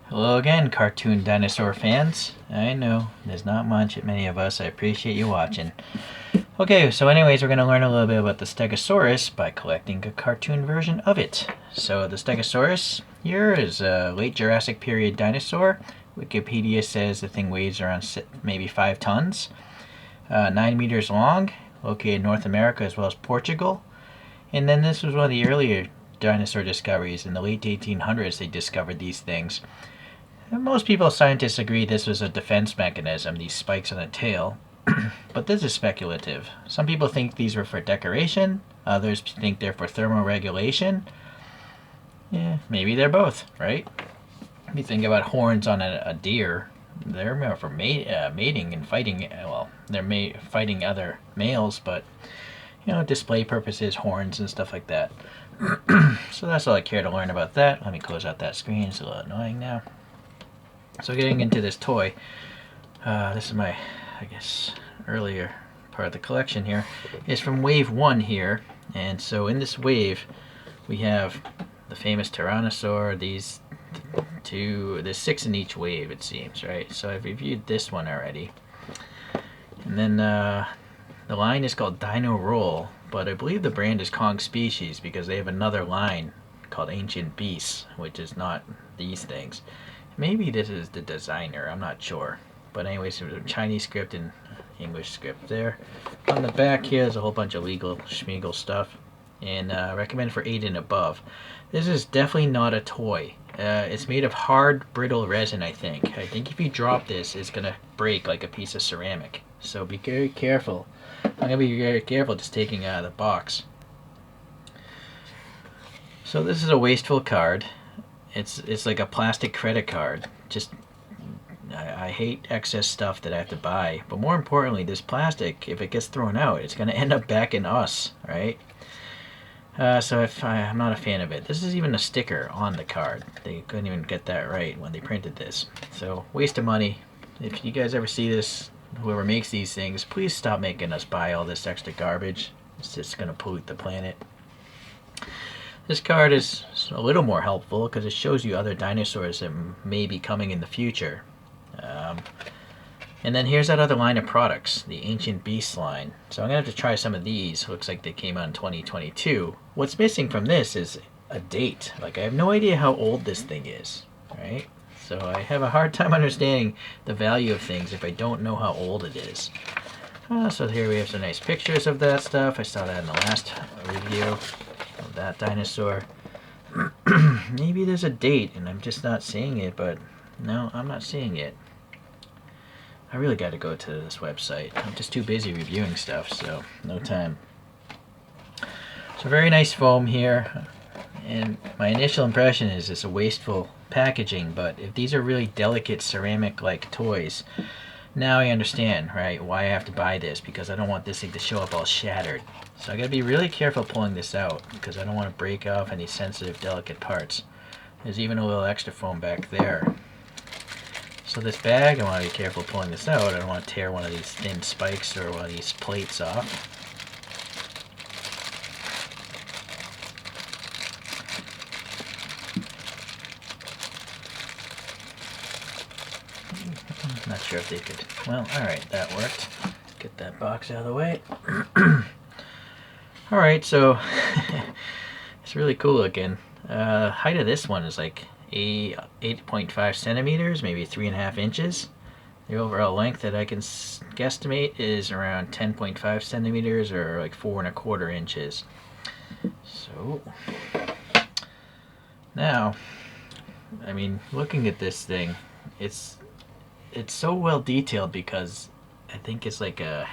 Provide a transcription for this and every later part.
Hello again, cartoon dinosaur fans. I know, there's not much at many of us. I appreciate you watching. Okay, so anyways, we're going to learn a little bit about the Stegosaurus by collecting a cartoon version of it. So the Stegosaurus here is a late Jurassic period dinosaur. Wikipedia says the thing weighs around maybe 5 tons. 9 meters long, located in North America as well as Portugal. And then this was one of the earlier dinosaur discoveries. In the late 1800s, they discovered these things. And most people, scientists, agree this was a defense mechanism, these spikes on the tail. But this is speculative. Some people think these were for decoration. Others think they're for thermoregulation. Yeah, maybe they're both, right? If you think about horns on a deer, they're more for mating and fighting. Well, they're fighting other males, but display purposes, horns and stuff like that. So that's all I care to learn about that. Let me close out that screen. It's a little annoying now. So getting into this toy, this is my, I guess, earlier part of the collection here, is from wave 1 here. And so in this wave, we have the famous Tyrannosaur, these two, there's 6 in each wave it seems, right? So I've reviewed this one already. And then the line is called Dino Roll, but I believe the brand is Kong Species because they have another line called Ancient Beasts, which is not these things. Maybe this is the designer, I'm not sure. But anyways, there's a Chinese script and English script there. On the back here, there's a whole bunch of legal schmeagle stuff. And recommend for 8 and above. This is definitely not a toy. It's made of hard, brittle resin, I think. I think if you drop this, it's going to break like a piece of ceramic. So be very careful. I'm going to be very careful just taking it out of the box. So this is a wasteful card. It's like a plastic credit card. Just I hate excess stuff that I have to buy. But more importantly, this plastic, if it gets thrown out, it's going to end up back in us, right? So I'm not a fan of it. This is even a sticker on the card. They couldn't even get that right when they printed this. So waste of money. If you guys ever see this, whoever makes these things, please stop making us buy all this extra garbage. It's just going to pollute the planet. This card is a little more helpful because it shows you other dinosaurs that may be coming in the future. And then here's that other line of products, the Ancient Beasts line. So I'm going to have to try some of these. Looks like they came out in 2022. What's missing from this is a date. Like, I have no idea how old this thing is, right? So I have a hard time understanding the value of things if I don't know how old it is. So here we have some nice pictures of that stuff. I saw that in the last review of that dinosaur. Maybe there's a date and I'm just not seeing it, but no, I'm not seeing it. I really got to go to this website. I'm just too busy reviewing stuff, so no time. So very nice foam here. And my initial impression is it's a wasteful packaging, but if these are really delicate ceramic-like toys, now I understand, right, why I have to buy this, because I don't want this thing to show up all shattered. So I got to be really careful pulling this out, because I don't want to break off any sensitive, delicate parts. There's even a little extra foam back there. So this bag, I want to be careful pulling this out. I don't want to tear one of these thin spikes or one of these plates off. Not sure if they could. Well, alright, that worked. Get that box out of the way. Alright, so it's really cool looking. Height of this one is like 8.5 centimeters, maybe 3.5 inches. The overall length that I can guesstimate is around 10.5 centimeters or like 4.25 inches. So now, I mean, looking at this thing, it's so well detailed because I think it's like a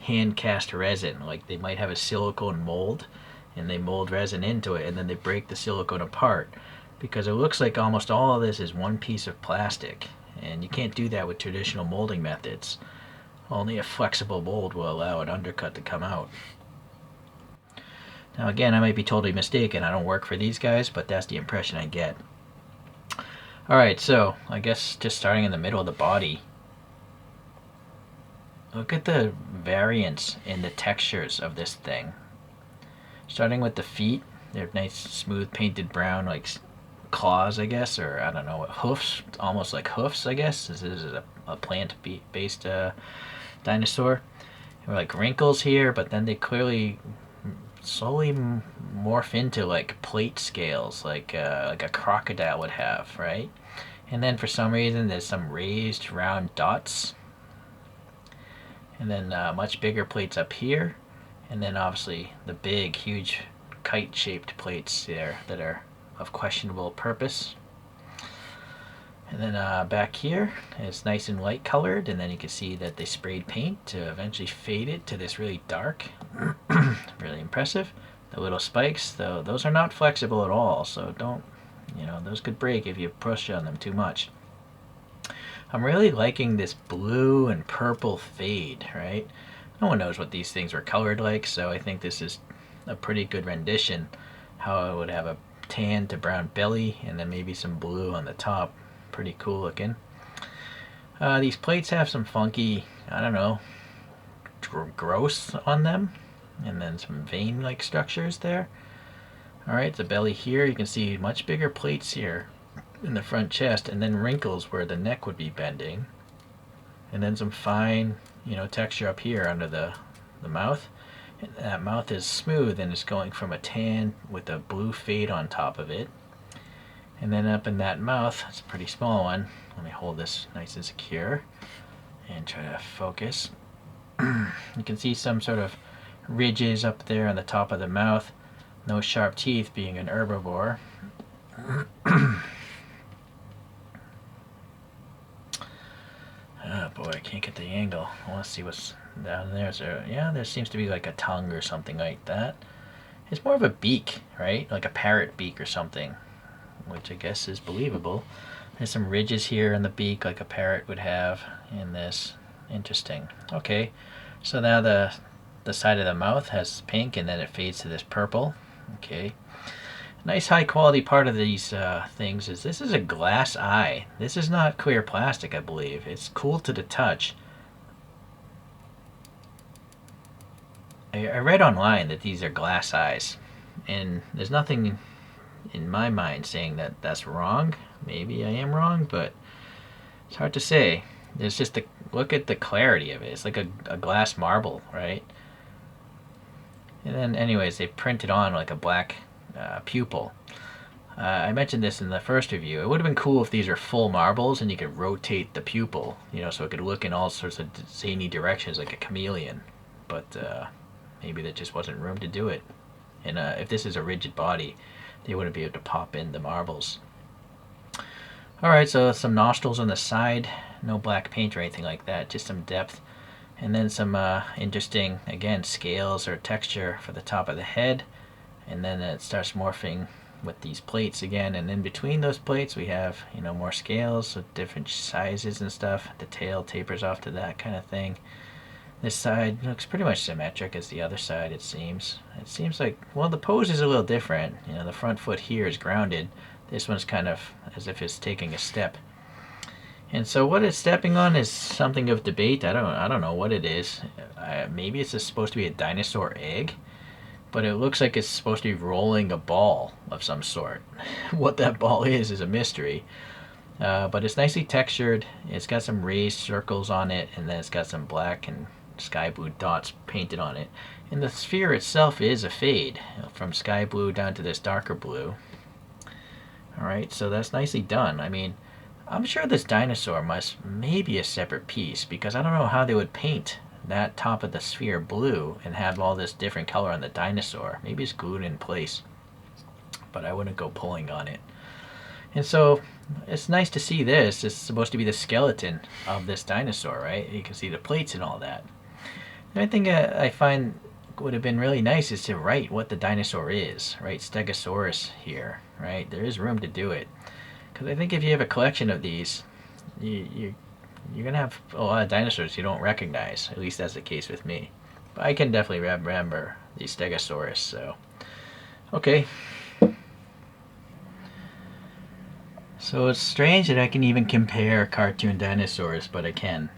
hand cast resin. Like they might have a silicone mold and they mold resin into it and then they break the silicone apart, because it looks like almost all of this is one piece of plastic, and you can't do that with traditional molding methods. Only a flexible mold will allow an undercut to come out. Now again, I might be totally mistaken. I don't work for these guys, but that's the impression I get. Alright, so I guess just starting in the middle of the body. Look at the variance in the textures of this thing. Starting with the feet, they're nice, smooth, painted brown, like claws, I guess, or I don't know what, hoofs, almost like hoofs, I guess. This is a plant-based dinosaur. There are like wrinkles here, but then they clearly slowly morph into like plate scales, like a crocodile would have, right? And then for some reason there's some raised round dots, and then much bigger plates up here, and then obviously the big, huge kite-shaped plates there that are of questionable purpose. And then back here, it's nice and light colored, and then you can see that they sprayed paint to eventually fade it to this really dark. Really impressive. The little spikes, though, those are not flexible at all, so don't, those could break if you push on them too much. I'm really liking this blue and purple fade, right? No one knows what these things were colored like, so I think this is a pretty good rendition. How it would have a tan to brown belly, and then maybe some blue on the top. Pretty cool looking. These plates have some funky, I don't know, growths on them, and then some vein-like structures there. Alright, the belly here, you can see much bigger plates here in the front chest, and then wrinkles where the neck would be bending, and then some fine, texture up here under the mouth. And that mouth is smooth, and it's going from a tan with a blue fade on top of it. And then up in that mouth, it's a pretty small one. Let me hold this nice and secure and try to focus. You can see some sort of ridges up there on the top of the mouth. No sharp teeth, being an herbivore. Oh boy, I can't get the angle. I want to see what's down there. Yeah, there seems to be like a tongue or something like that. It's more of a beak, right? Like a parrot beak or something, which I guess is believable. There's some ridges here in the beak like a parrot would have in this. Interesting. Okay, so now the side of the mouth has pink, and then it fades to this purple. Okay. Nice high quality part of these things is this is a glass eye. This is not clear plastic, I believe. It's cool to the touch. I read online that these are glass eyes, and there's nothing in my mind saying that that's wrong. Maybe I am wrong, but it's hard to say. There's just look at the clarity of it. It's like a glass marble, right? And then anyways, they printed on like a black pupil. I mentioned this in the first review. It would have been cool if these are full marbles and you could rotate the pupil, so it could look in all sorts of zany directions like a chameleon. But maybe there just wasn't room to do it. And if this is a rigid body, they wouldn't be able to pop in the marbles. Alright, so some nostrils on the side. No black paint or anything like that, just some depth. And then some interesting, again, scales or texture for the top of the head. And then it starts morphing with these plates again, and in between those plates we have more scales of different sizes and stuff. The tail tapers off to that kind of thing. This side looks pretty much symmetric as the other side, it seems. It seems like, well, the pose is a little different. The front foot here is grounded. This one's kind of as if it's taking a step. And so what it's stepping on is something of debate. I don't know what it is. Maybe it's supposed to be a dinosaur egg, but it looks like it's supposed to be rolling a ball of some sort. What that ball is a mystery. But it's nicely textured. It's got some raised circles on it, and then it's got some black and sky blue dots painted on it. And the sphere itself is a fade from sky blue down to this darker blue. Alright, so that's nicely done. I mean, I'm sure this dinosaur must maybe a separate piece, because I don't know how they would paint that top of the sphere blue and have all this different color on the dinosaur. Maybe it's glued in place, but I wouldn't go pulling on it. And so it's nice to see this. It's supposed to be the skeleton of this dinosaur, right? You can see the plates and all that. The other thing I find would have been really nice is to write what the dinosaur is, right? Stegosaurus here, right? There is room to do it. Because I think if you have a collection of these, you're going to have a lot of dinosaurs you don't recognize. At least that's the case with me. But I can definitely remember the Stegosaurus, so. Okay. So it's strange that I can even compare cartoon dinosaurs, but I can.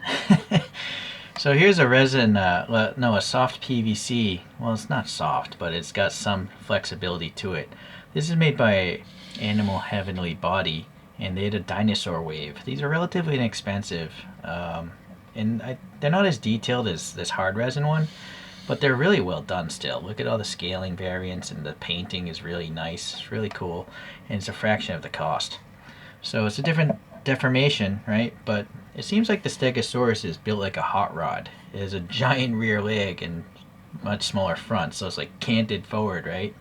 So here's a resin, a soft PVC. Well, it's not soft, but it's got some flexibility to it. This is made by Animal Heavenly Body, and they had a dinosaur wave. These are relatively inexpensive, and they're not as detailed as this hard resin one, but they're really well done still. Look at all the scaling variants, and the painting is really nice. It's really cool, and it's a fraction of the cost. So it's a different deformation, right? But it seems like the Stegosaurus is built like a hot rod. It has a giant rear leg and much smaller front, so it's like canted forward, right?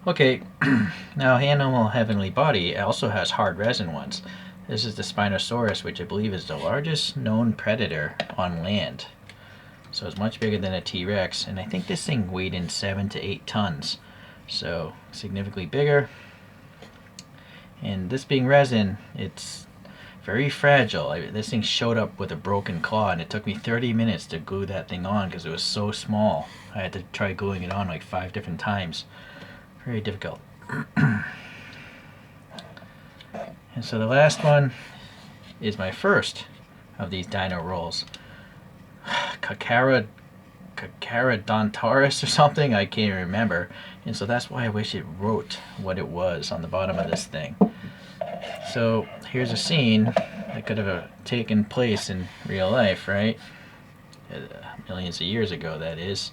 Okay, now Animal Heavenly Body also has hard resin ones. This is the Spinosaurus, which I believe is the largest known predator on land. So it's much bigger than a T-Rex, and I think this thing weighed in 7 to 8 tons. So significantly bigger. And this being resin, it's very fragile. This thing showed up with a broken claw, and it took me 30 minutes to glue that thing on because it was so small. I had to try gluing it on like 5 different times. Very difficult. And so the last one is my first of these dino rolls. Caricature or something, I can't remember. And so that's why I wish it wrote what it was on the bottom of this thing. So here's a scene that could have taken place in real life, right? Millions of years ago, that is.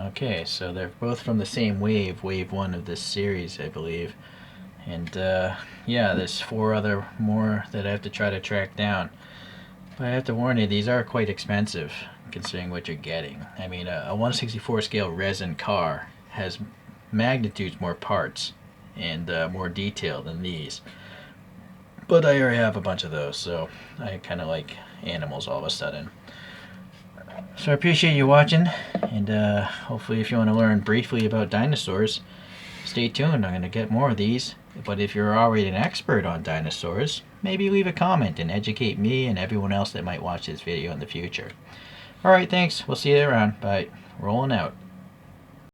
Okay, so they're both from the same wave 1 of this series, I believe. And yeah, there's 4 other more that I have to try to track down. But I have to warn you, these are quite expensive considering what you're getting. I mean, a 1/64 scale resin car has magnitudes more parts and more detail than these. But I already have a bunch of those, so I kind of like animals all of a sudden. So I appreciate you watching, and hopefully if you want to learn briefly about dinosaurs, stay tuned. I'm going to get more of these. But if you're already an expert on dinosaurs, maybe leave a comment and educate me and everyone else that might watch this video in the future. Alright, thanks. We'll see you around. Bye. Rolling out.